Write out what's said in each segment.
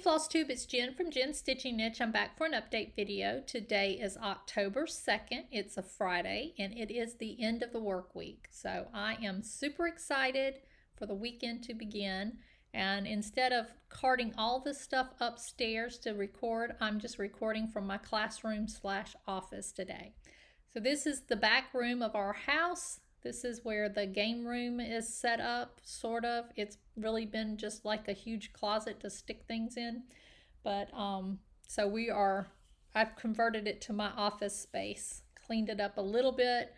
Flosstube, it's Jen from Jen's Stitching Niche. I'm back for an update video. Today is October 2nd. It's a Friday and it is the end of the work week. So I am super excited for the weekend to begin. And instead of carting all this stuff upstairs to record, I'm just recording from my classroom/office today. So this is the back room of our house. This is where the game room is set up, sort of. It's really been just like a huge closet to stick things in. But so I've converted it to my office space, cleaned it up a little bit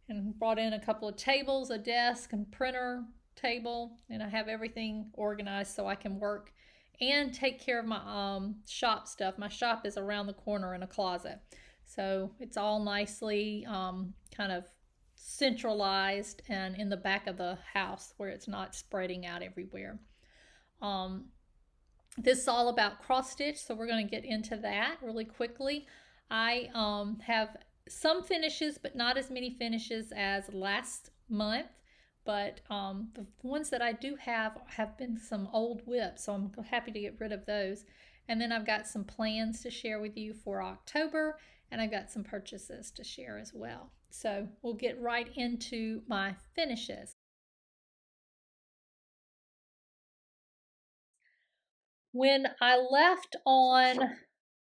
and brought in a couple of tables, a desk and printer table, and I have everything organized so I can work and take care of my shop stuff. My shop is around the corner in a closet. So it's all nicely kind of centralized and in the back of the house where it's not spreading out everywhere. This is all about cross stitch, so we're going to get into that really quickly. I have some finishes, but not as many finishes as last month. But the ones that I do have been some old whips, so I'm happy to get rid of those. And then I've got some plans to share with you for October, and I've got some purchases to share as well. So we'll get right into my finishes. When I left on,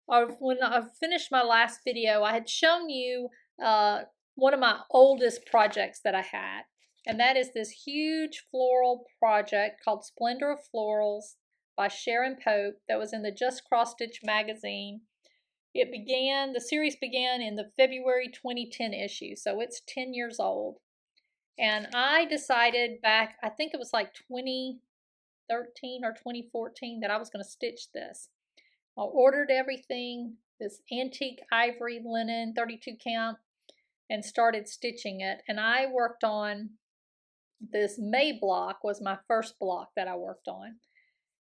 or when I finished my last video, I had shown you one of my oldest projects that I had. And that is this huge floral project called Splendor of Florals by Sharon Pope that was in the Just Cross Stitch magazine. The series began in the February 2010 issue, so it's 10 years old. And I decided back, I think it was like 2013 or 2014, that I was going to stitch this. I ordered everything, this antique ivory linen, 32 count, and started stitching it. And I worked on this May block, was my first block that I worked on.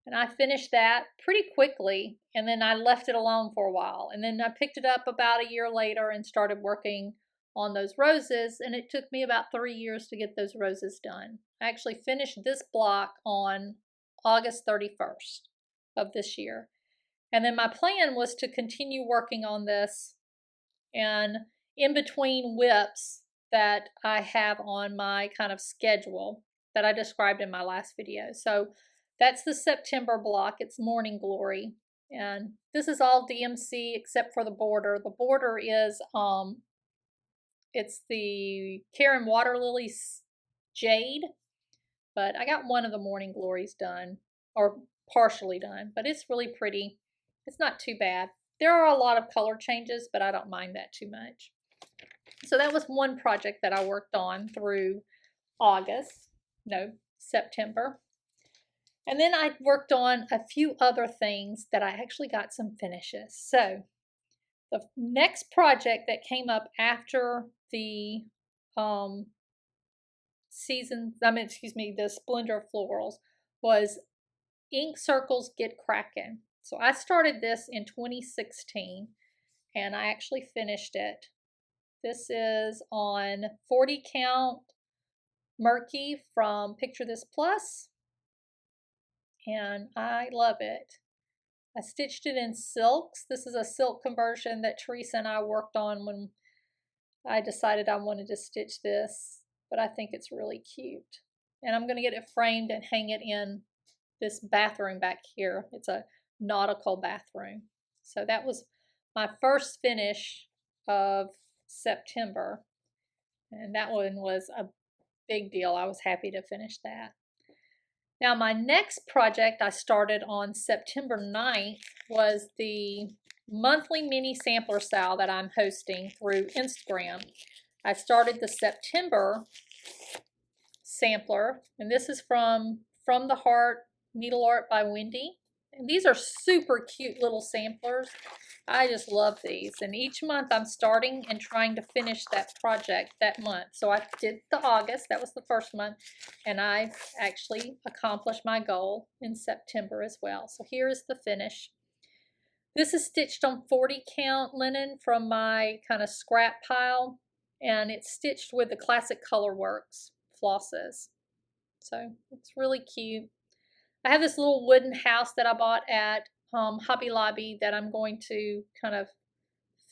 And I finished that pretty quickly, and then I left it alone for a while. And then I picked it up about a year later and started working on those roses, and it took me about 3 years to get those roses done. I actually finished this block on August 31st of this year. And then my plan was to continue working on this and in between whips that I have on my kind of schedule that I described in my last video. So that's the September block. It's Morning Glory. And this is all DMC except for the border. The border is, it's the Karen Waterlily's Jade. But I got one of the Morning Glories done, or partially done. But it's really pretty. It's not too bad. There are a lot of color changes, but I don't mind that too much. So that was one project that I worked on through September. And then I worked on a few other things that I actually got some finishes. So the next project that came up after the the Splendor of Florals was Ink Circles Kraken. So I started this in 2016 and I actually finished it. This is on 40 count Murky from Picture This Plus, and I love it. I stitched it in silks. This is a silk conversion that Teresa and I worked on when I decided I wanted to stitch this, but I think it's really cute. And I'm going to get it framed and hang it in this bathroom back here. It's a nautical bathroom. So that was my first finish of September, and that one was a big deal. I was happy to finish that. Now my next project I started on September 9th was the monthly mini sampler sale that I'm hosting through Instagram. I started the September sampler, and this is from the Heart Needle Art by Wendy. And these are super cute little samplers. I just love these. And each month I'm starting and trying to finish that project that month. So I did the August, that was the first month, and I've actually accomplished my goal in September as well. So here is the finish. This is stitched on 40 count linen from my kind of scrap pile, and it's stitched with the Classic Colorworks flosses. So it's really cute. I have this little wooden house that I bought at Hobby Lobby that I'm going to kind of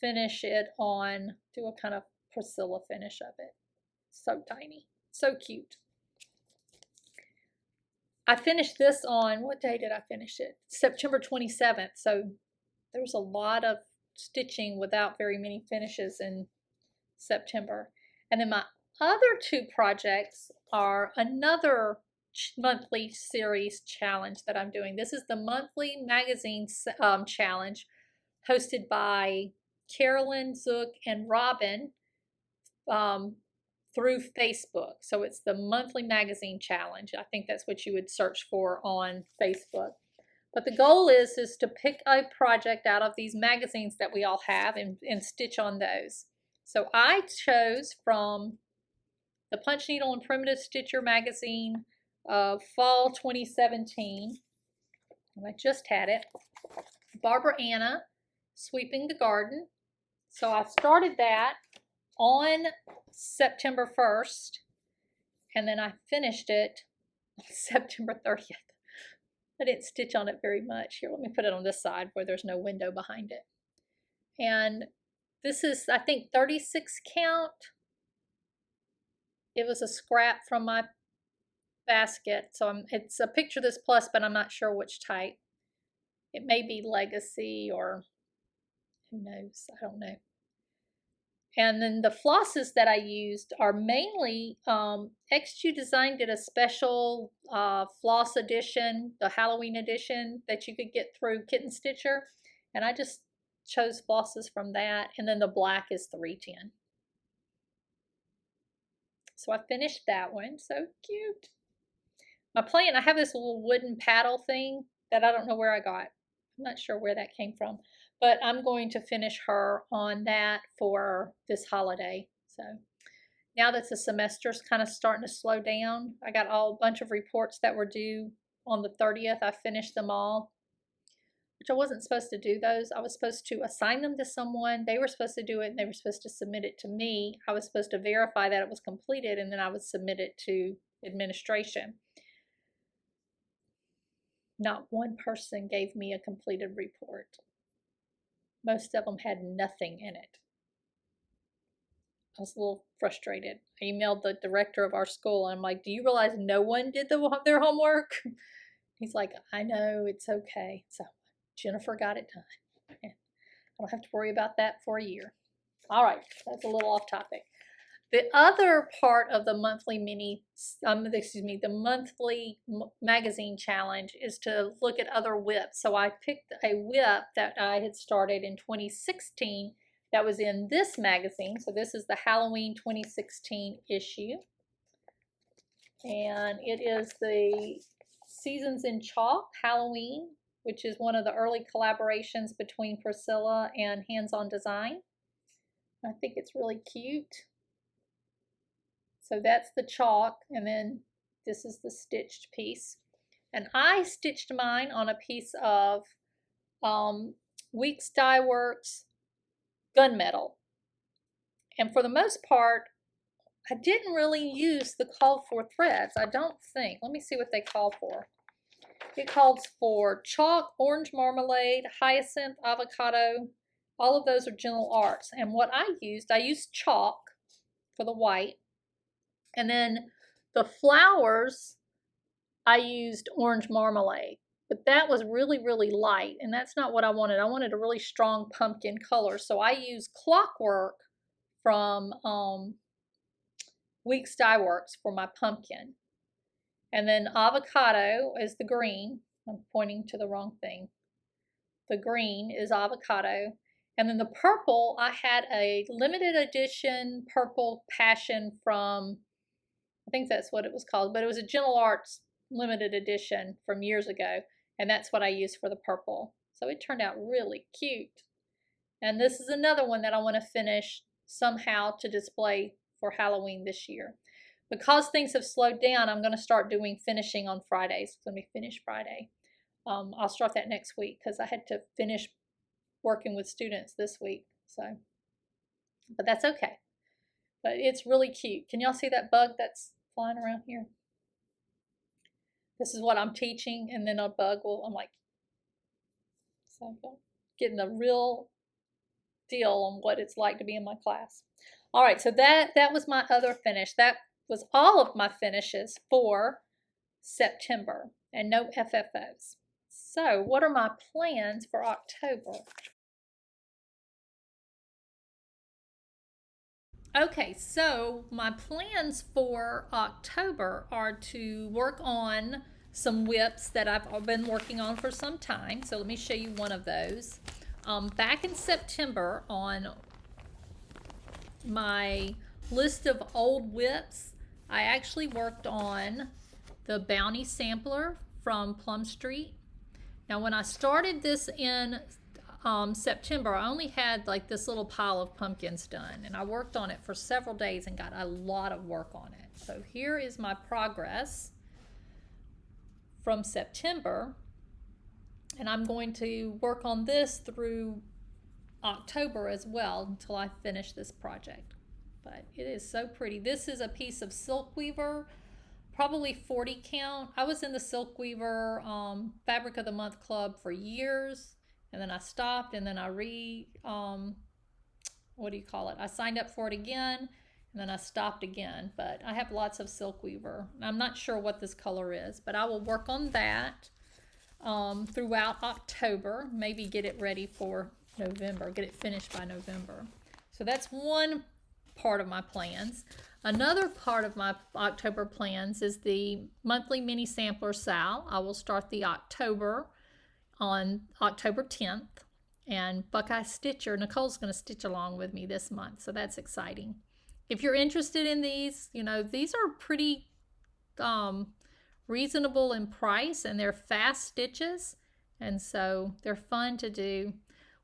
finish it on, do a kind of Priscilla finish of it. So tiny, so cute. I finished this on, what day did I finish it? September 27th. So there was a lot of stitching without very many finishes in September. And then my other two projects are another monthly series challenge that I'm doing. This is the monthly magazine challenge hosted by Carolyn, Zook, and Robin through Facebook. So it's the monthly magazine challenge. I think that's what you would search for on Facebook. But the goal is to pick a project out of these magazines that we all have and stitch on those. So I chose from the Punch Needle and Primitive Stitcher magazine of fall 2017. And I just had it. Barbara Anna, Sweeping the Garden. So I started that on September 1st, and then I finished it on September 30th. I didn't stitch on it very much. Here, let me put it on this side where there's no window behind it. And this is, I think, 36 count. It was a scrap from my basket. So it's a Picture This Plus, but I'm not sure which type. It may be Legacy or who knows, I don't know. And then the flosses that I used are mainly, XQ Design did a special floss edition, the Halloween edition that you could get through Kitten Stitcher. And I just chose flosses from that. And then the black is 310. So I finished that one. So cute. My plant, I have this little wooden paddle thing that I don't know where I got. I'm not sure where that came from. But I'm going to finish her on that for this holiday. So now that the semester's kind of starting to slow down, I got a bunch of reports that were due on the 30th. I finished them all, which I wasn't supposed to do those. I was supposed to assign them to someone. They were supposed to do it, and they were supposed to submit it to me. I was supposed to verify that it was completed, and then I would submit it to administration. Not one person gave me a completed report. Most of them had nothing in it. I was a little frustrated. I emailed the director of our school, and I'm like, do you realize no one did their homework? He's like, I know, it's okay. So Jennifer got it done. I don't have to worry about that for a year. All right, that's a little off topic. The other part of the monthly the monthly magazine challenge is to look at other whips. So I picked a whip that I had started in 2016 that was in this magazine. So this is the Halloween 2016 issue. And it is the Seasons in Chalk Halloween, which is one of the early collaborations between Priscilla and Hands On Design. I think it's really cute. So that's the chalk, and then this is the stitched piece. And I stitched mine on a piece of Weeks Dye Works gunmetal. And for the most part, I didn't really use the called for threads, I don't think. Let me see what they call for. It calls for chalk, orange marmalade, hyacinth, avocado. All of those are Gentle Arts. And what I used chalk for the white. And then the flowers, I used orange marmalade, but that was really, really light, and that's not what I wanted. I wanted a really strong pumpkin color, so I used Clockwork from Weeks Dye Works for my pumpkin. And then avocado is the green. I'm pointing to the wrong thing. The green is avocado. And then the purple, I had a limited edition purple passion from, I think that's what it was called, but it was a Gentle Arts limited edition from years ago, and that's what I used for the purple. So it turned out really cute. And this is another one that I want to finish somehow to display for Halloween this year. Because things have slowed down, I'm going to start doing finishing on Fridays. It's going to be Finish Friday. I'll start that next week because I had to finish working with students this week. So, but that's okay. But it's really cute. Can y'all see that bug that's flying around here? This is what I'm teaching, and then a bug will, I'm like, So getting a real deal on what it's like to be in my class. All right, so that was my other finish. That was all of my finishes for September, and no FFOs. So what are my plans for October? Okay, so my plans for October are to work on some whips that I've been working on for some time. So let me show you one of those. Back in September, on my list of old whips, I actually worked on the Bounty Sampler from Plum Street. Now when I started this in September, I only had like this little pile of pumpkins done, and I worked on it for several days and got a lot of work on it. So here is my progress from September, and I'm going to work on this through October as well until I finish this project. But it is so pretty. This is a piece of silk weaver, probably 40 count. I was in the silk weaver fabric of the month club for years, and then I stopped, and then I I signed up for it again, and then I stopped again. But I have lots of silk weaver. I'm not sure what this color is, but I will work on that throughout October, maybe get it ready for November, get it finished by November. So that's one part of my plans. Another part of my October plans is the monthly mini sampler Sal. I will start the October on October 10th, and Buckeye Stitcher, Nicole's going to stitch along with me this month, so that's exciting. If you're interested in these, these are pretty reasonable in price, and they're fast stitches, and so they're fun to do.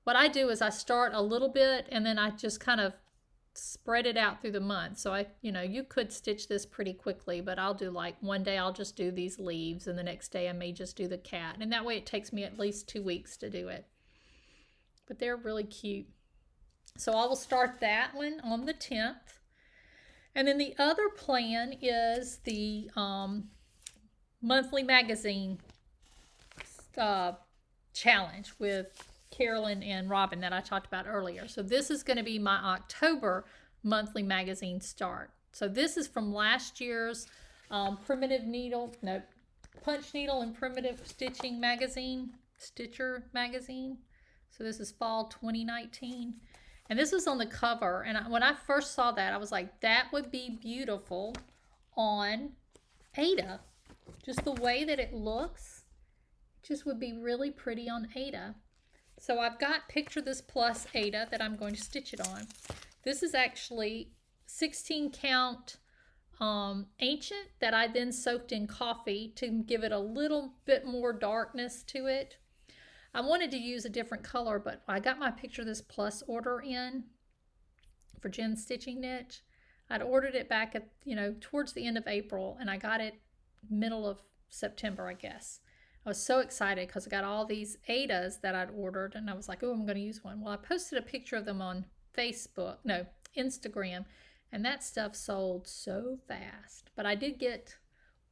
What I do is I start a little bit, and then I just kind of spread it out through the month. So you could stitch this pretty quickly, but I'll do like one day I'll just do these leaves, and the next day I may just do the cat, and that way it takes me at least 2 weeks to do it. But they're really cute. So I will start that one on the 10th. And then the other plan is the monthly magazine challenge with Carolyn and Robin that I talked about earlier. So this is going to be my October monthly magazine start. So this is from last year's punch needle and primitive stitching magazine, Stitcher magazine. So this is fall 2019. And this was on the cover. And when I first saw that, I was like, that would be beautiful on Ada. Just the way that it looks, just would be really pretty on Ada. So I've got Picture This Plus Ada that I'm going to stitch it on. This is actually 16 count ancient that I then soaked in coffee to give it a little bit more darkness to it. I wanted to use a different color, but I got my Picture This Plus order in for Jen's Stitching Niche. I'd ordered it back at, towards the end of April, and I got it middle of September, I guess. I was so excited because I got all these Adas that I'd ordered, and I was like, oh, I'm going to use one. Well, I posted a picture of them on Instagram, and that stuff sold so fast. But I did get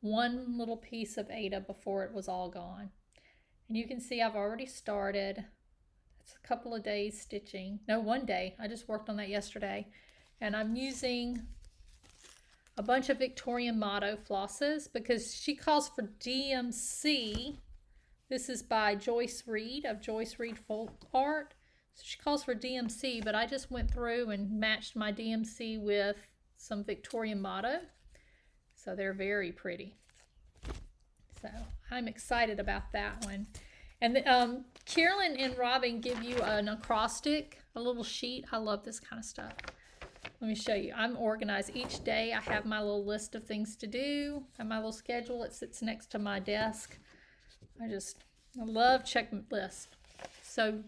one little piece of Ada before it was all gone. And you can see I've already started. It's a couple of days stitching. No, one day. I just worked on that yesterday. And I'm using a bunch of Victorian Motto flosses because she calls for DMC. This is by Joyce Reed of Joyce Reed Folk Art. So she calls for DMC, but I just went through and matched my DMC with some Victorian Motto. So they're very pretty. So I'm excited about that one. And Carolyn and Robin give you an acrostic, a little sheet. I love this kind of stuff. Let me show you. I'm organized each day. I have my little list of things to do. I have my little schedule. It sits next to my desk. I love checklist. So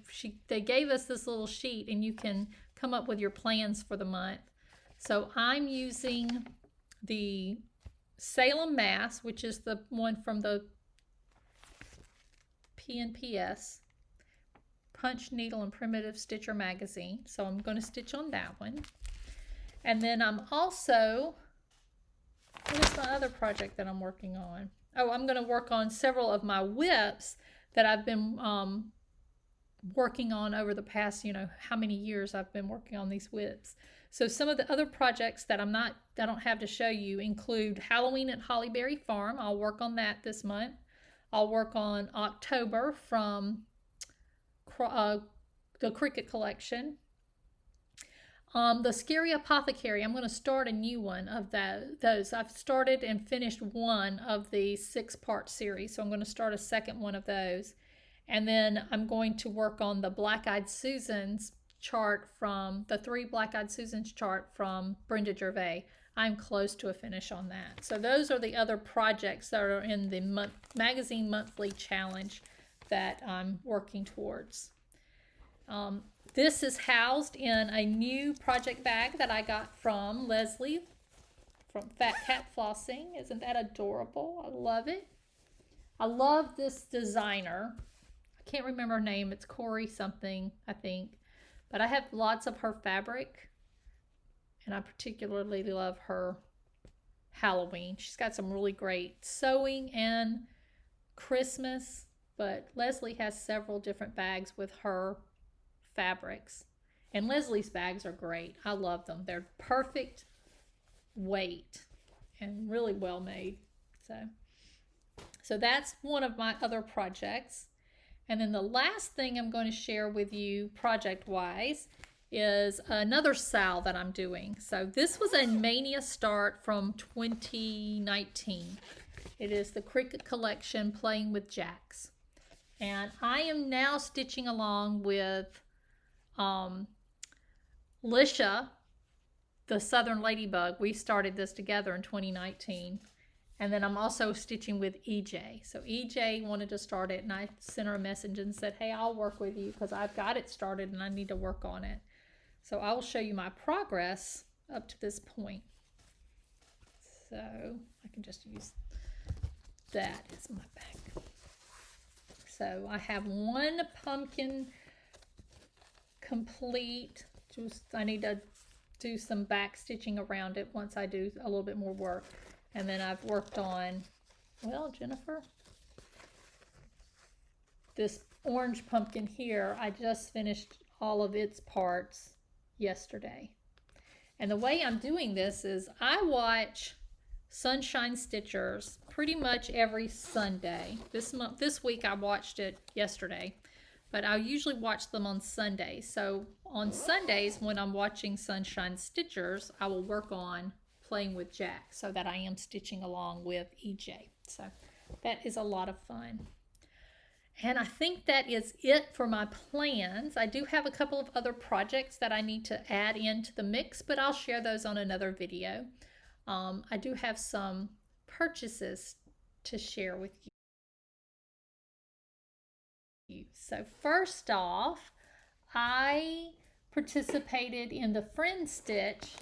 they gave us this little sheet, and you can come up with your plans for the month. So I'm using the Salem Mass, which is the one from the PNPS, Punch, Needle, and Primitive Stitcher magazine. So I'm going to stitch on that one. And then I'm also, what is my other project that I'm working on? Oh, I'm going to work on several of my whips that I've been working on over the past, how many years I've been working on these whips. So some of the other projects that I don't have to show you include Halloween at Hollyberry Farm. I'll work on that this month. I'll work on October from the Cricket Collection. The Scary Apothecary, I'm going to start a new one of those. I've started and finished one of the 6-part series, so I'm going to start a second one of those. And then I'm going to work on the Black-Eyed Susans chart from the 3 Black-Eyed Susans chart from Brenda Gervais. I'm close to a finish on that. So those are the other projects that are in the magazine monthly challenge that I'm working towards. This is housed in a new project bag that I got from Leslie from Fat Cat Flossing. Isn't that adorable? I love it. I love this designer. I can't remember her name. It's Corey something, I think. But I have lots of her fabric. And I particularly love her Halloween. She's got some really great sewing and Christmas. But Leslie has several different bags with her fabrics. And Leslie's bags are great. I love them. They're perfect weight and really well made. So that's one of my other projects. And then the last thing I'm going to share with you project-wise is another sal that I'm doing. So this was a Mania start from 2019. It is the Cricket Collection Playing with Jacks. And I am now stitching along with Lisha, the Southern Ladybug. We started this together in 2019. And then I'm also stitching with EJ. So EJ wanted to start it, and I sent her a message and said, hey, I'll work with you because I've got it started and I need to work on it. So I will show you my progress up to this point. So I can just use that as my bag. So I have one pumpkin complete. I need to do some back stitching around it once I do a little bit more work. And then I've worked on, well, Jennifer, this orange pumpkin here, I just finished all of its parts yesterday. And the way I'm doing this is I watch Sunshine Stitchers pretty much every Sunday. This week I watched it yesterday, but I usually watch them on Sundays. So on Sundays when I'm watching Sunshine Stitchers, I will work on Playing with Jack so that I am stitching along with EJ. So that is a lot of fun. And I think that is it for my plans. I do have a couple of other projects that I need to add into the mix, but I'll share those on another video. I do have some purchases to share with you. So first off, I participated in the Friend Stitch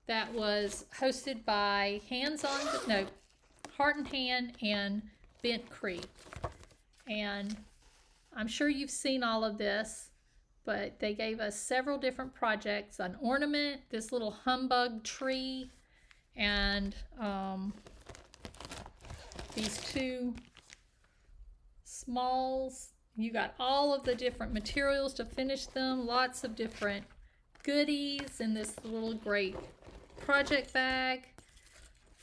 that was hosted by Heart and Hand and Bent Creek. And I'm sure you've seen all of this, but they gave us several different projects, an ornament, this little humbug tree, and these 2 smalls. You got all of the different materials to finish them, lots of different goodies in this little great project bag,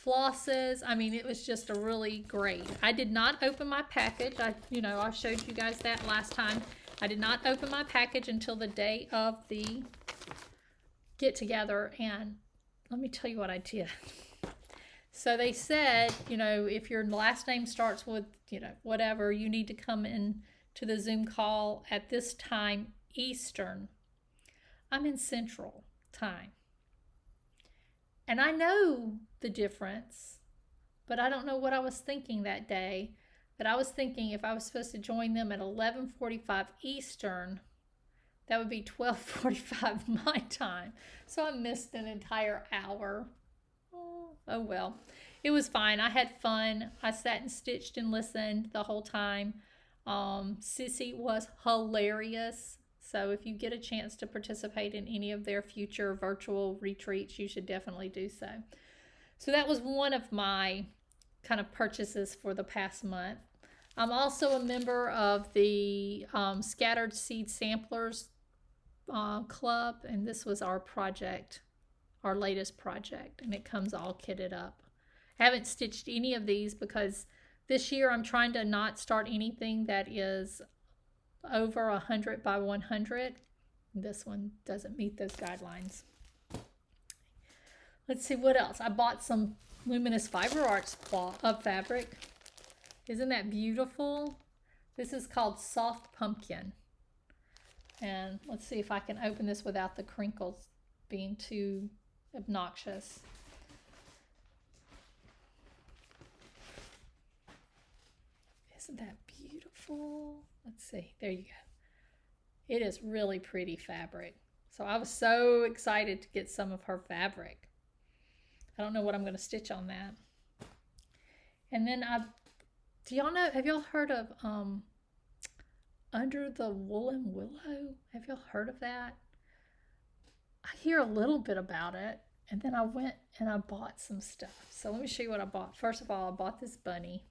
flosses. I mean, it was just a really great. I did not open my package. I showed you guys that last time. I did not open my package until the day of the get together, and let me tell you what I did. So they said, if your last name starts with, whatever, you need to come in to the Zoom call at this time Eastern. I'm in Central Time. And I know the difference, but I don't know what I was thinking that day. But I was thinking if I was supposed to join them at 11:45 Eastern, that would be 12:45 my time. So I missed an entire hour. Oh well. It was fine. I had fun. I sat and stitched and listened the whole time. Sissy was hilarious. So if you get a chance to participate in any of their future virtual retreats, you should definitely do so. So that was one of my kind of purchases for the past month. I'm also a member of the Scattered Seed Samplers Club, and this was our project, our latest project, and it comes all kitted up. I haven't stitched any of these because this year I'm trying to not start anything that is over 100 by 100. This one doesn't meet those guidelines. Let's see what else. I bought some Luminous Fiber Arts fabric. Isn't that beautiful? This is called Soft Pumpkin. And let's see if I can open this without the crinkles being too obnoxious. Isn't that beautiful? Let's see. There you go. It is really pretty fabric. So I was so excited to get some of her fabric. I don't know what I'm going to stitch on that. And then do y'all know, have y'all heard of Under the Woolen Willow? Have y'all heard of that? I hear a little bit about it, and then I went and I bought some stuff. So let me show you what I bought. First of all, I bought this bunny.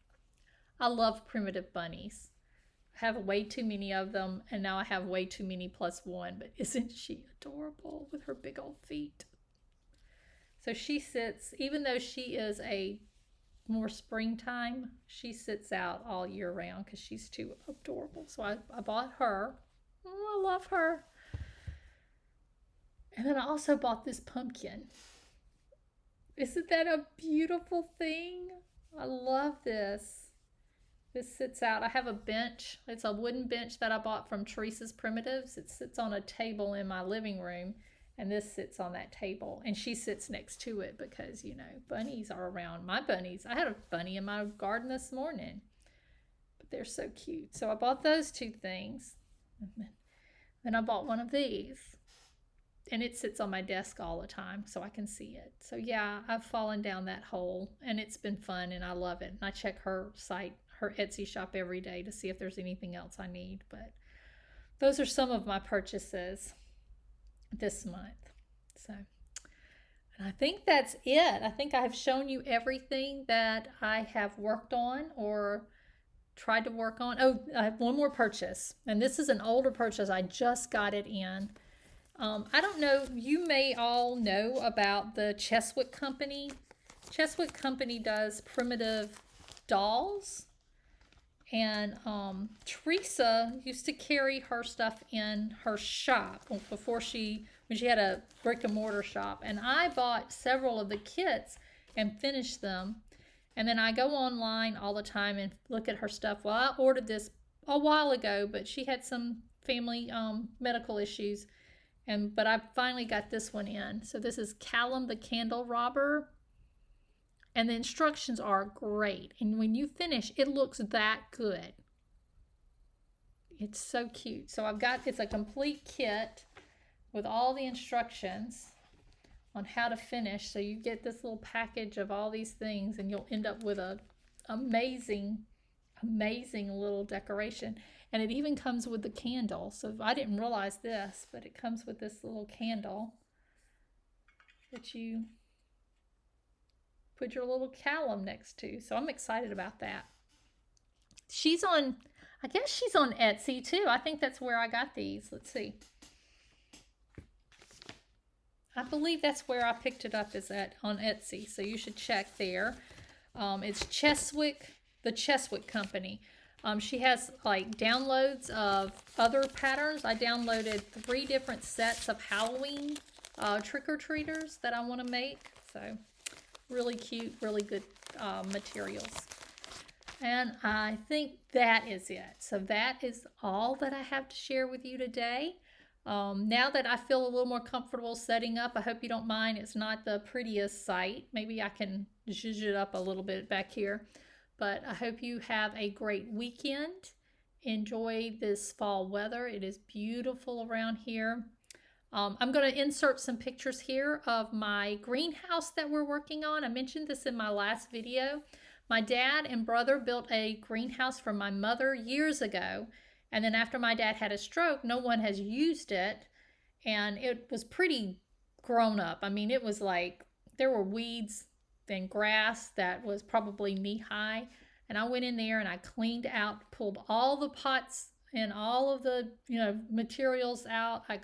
I love primitive bunnies. I have way too many of them, and now I have way too many plus one, but isn't she adorable with her big old feet? So she sits, even though she is a more springtime, she sits out all year round because she's too adorable. So I bought her. Oh, I love her. And then I also bought this pumpkin. Isn't that a beautiful thing? I love this. This sits out. I have a bench. It's a wooden bench that I bought from Teresa's Primitives. It sits on a table in my living room, and this sits on that table, and she sits next to it because, you know, bunnies are around. My bunnies, I had a bunny in my garden this morning, but they're so cute. So I bought those two things, and then I bought one of these, and it sits on my desk all the time so I can see it. So yeah, I've fallen down that hole, and it's been fun, and I love it. And I check her site, her Etsy shop every day to see if there's anything else I need. But those are some of my purchases this month. So, and I think that's it. I think I have shown you everything that I have worked on or tried to work on. Oh, I have one more purchase, and this is an older purchase. I just got it in. I don't know, you may all know about the Cheswick Company. Cheswick Company does primitive dolls, and Teresa used to carry her stuff in her shop before when she had a brick and mortar shop, and I bought several of the kits and finished them, and then I go online all the time and look at her stuff. Well, I ordered this a while ago, but she had some family medical issues, but I finally got this one in. So this is Callum the Candle Robber. And the instructions are great. And when you finish, it looks that good. It's so cute. So it's a complete kit with all the instructions on how to finish. So you get this little package of all these things, and you'll end up with an amazing, amazing little decoration. And it even comes with the candle. So I didn't realize this, but it comes with this little candle that you put your little Callum next to. So I'm excited about that. I guess she's on Etsy too. I think that's where I got these. Let's see. I believe that's where I picked it up, is on Etsy. So you should check there. It's the Cheswick Company. She has like downloads of other patterns. I downloaded 3 different sets of Halloween trick-or-treaters that I want to make. So really cute, really good materials. And I think that is it. So that is all that I have to share with you today. Now that I feel a little more comfortable setting up, I hope you don't mind. It's not the prettiest site. Maybe I can zhuzh it up a little bit back here. But I hope you have a great weekend. Enjoy this fall weather. It is beautiful around here. I'm going to insert some pictures here of my greenhouse that we're working on. I mentioned this in my last video. My dad and brother built a greenhouse for my mother years ago. And then after my dad had a stroke, no one has used it. And it was pretty grown up. I mean, it was like there were weeds and grass that was probably knee high. And I went in there and I cleaned out, pulled all the pots and all of the, materials out. I,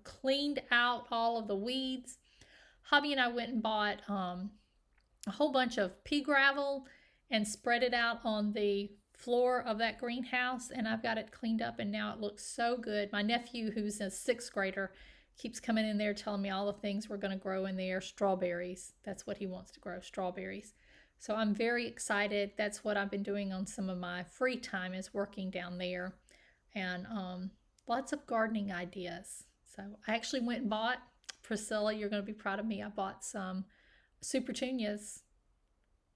cleaned out all of the weeds. Hubby and I went and bought a whole bunch of pea gravel and spread it out on the floor of that greenhouse, and I've got it cleaned up, and now it looks so good. My nephew, who's a sixth grader, keeps coming in there telling me all the things we're going to grow in there. Strawberries. That's what he wants to grow, strawberries. So I'm very excited. That's what I've been doing on some of my free time, is working down there, and lots of gardening ideas. So I actually went and bought, Priscilla, you're going to be proud of me, I bought some Super Tunias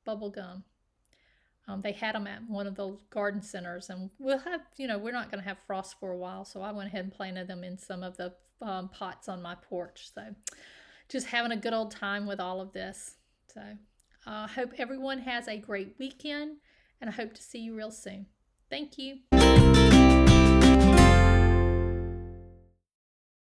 bubble gum. They had them at one of the garden centers, and we'll have, we're not going to have frost for a while, so I went ahead and planted them in some of the pots on my porch. So just having a good old time with all of this. So I hope everyone has a great weekend, and I hope to see you real soon. Thank you.